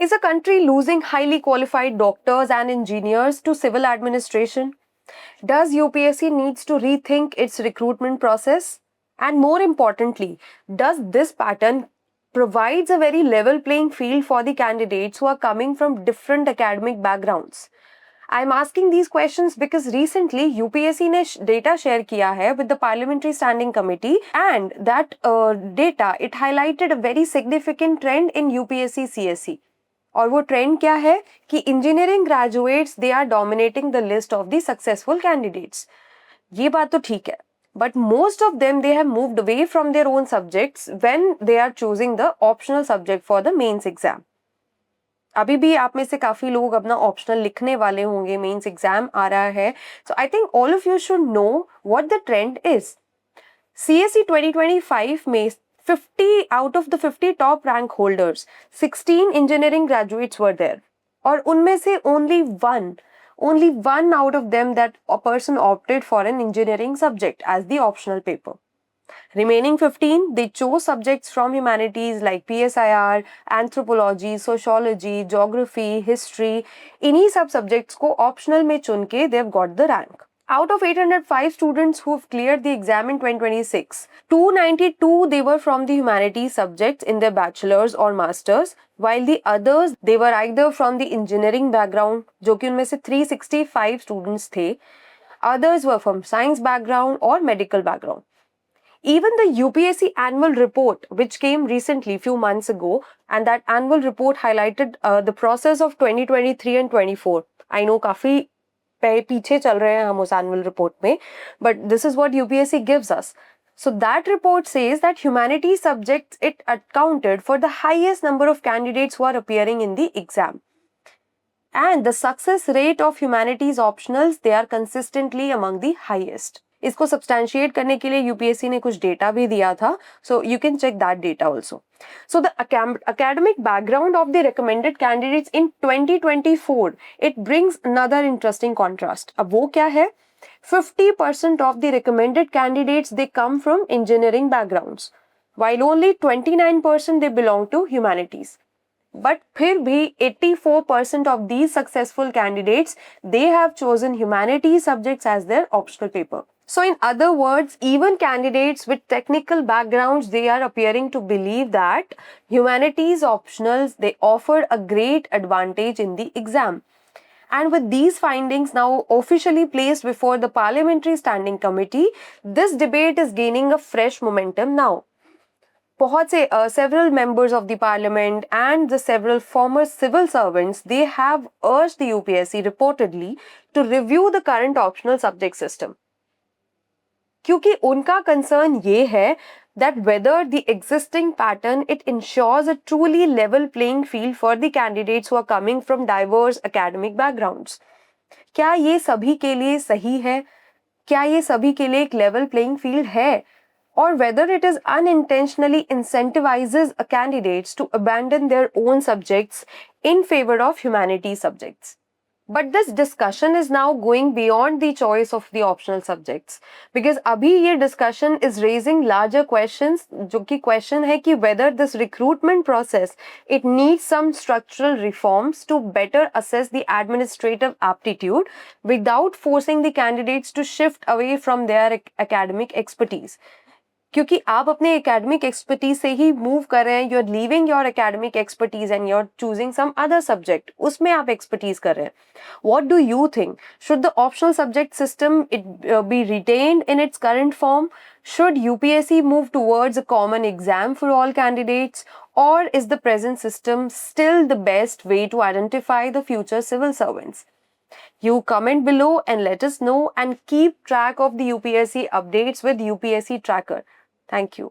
Is a country losing highly qualified doctors and engineers to civil administration? Does UPSC needs to rethink its recruitment process? And more importantly, does this pattern provides a very level playing field for the candidates who are coming from different academic backgrounds? I'm asking these questions because recently UPSC ने data share किया है with the Parliamentary Standing Committee, and that data it highlighted a very significant trend in UPSC CSE. और वो trend क्या है कि engineering graduates they are dominating the list of the successful candidates. ये बात तो ठीक है, but most of them they have moved away from their own subjects when they are choosing the optional subject for the mains exam. अभी भी आप में से काफी लोग अपना ऑप्शनल लिखने वाले होंगे, मेंस एग्जाम आ रहा है. So I think all of you should know what the trend is. CSE 2025 में 50 out of the 50 top rank holders, 16 engineering graduates were there. और उनमें से only one out of them that a person opted for an engineering subject as the optional paper. Remaining 15, they chose subjects from humanities like PSIR, anthropology, sociology, geography, history. इन्हीं सब subjects को optional में चुन के they've got the rank. Out of 805 students who have cleared the exam in 2026, 292 they were from the humanities subjects in their bachelor's or master's, while the others they were either from the engineering background, जो कि उनमें से 365 students थे. Others were from science background or medical background. Even the UPSC annual report, which came recently, few months ago, and that annual report highlighted the process of 2023 and 24. I know काफी पीछे चल रहे हैं हम उस annual report में, but this is what UPSC gives us. So that report says that humanities subjects it accounted for the highest number of candidates who are appearing in the exam. And the success rate of humanities optionals, they are consistently among the highest. इसको substantiate करने के लिए UPSC ने कुछ data भी दिया था, so you can check that data also. So the academic background of the recommended candidates in 2024, it brings another interesting contrast. अब वो क्या है? 50% of the recommended candidates they come from engineering backgrounds, while only 29% they belong to humanities. But फिर भी 84% of these successful candidates they have chosen humanities subjects as their optional paper. So in other words, even candidates with technical backgrounds, they are appearing to believe that humanities optionals, they offer a great advantage in the exam. And with these findings now officially placed before the Parliamentary Standing Committee, this debate is gaining a fresh momentum now. बहुत से several members of the parliament and the several former civil servants, they have urged the UPSC reportedly to review the current optional subject system. क्योंकि उनका concern ये है that whether the existing pattern it ensures a truly level playing field for the candidates who are coming from diverse academic backgrounds. क्या ये सभी के लिए सही है? क्या ये सभी के लिए एक level playing field है? Or whether it is unintentionally incentivizes a candidates to abandon their own subjects in favor of humanities subjects. But this discussion is now going beyond the choice of the optional subjects, because अभी ये discussion is raising larger questions, जो कि question है कि whether this recruitment process it needs some structural reforms to better assess the administrative aptitude without forcing the candidates to shift away from their academic expertise. क्योंकि आप अपने academic expertise से ही move कर रहे हैं, you are leaving your academic expertise and you are choosing some other subject, उसमें आप expertise कर रहे हैं. What do you think? Should the optional subject system it be retained in its current form? Should UPSC move towards a common exam for all candidates, or is the present system still the best way to identify the future civil servants? You comment below and let us know, and keep track of the UPSC updates with UPSC Tracker. Thank you.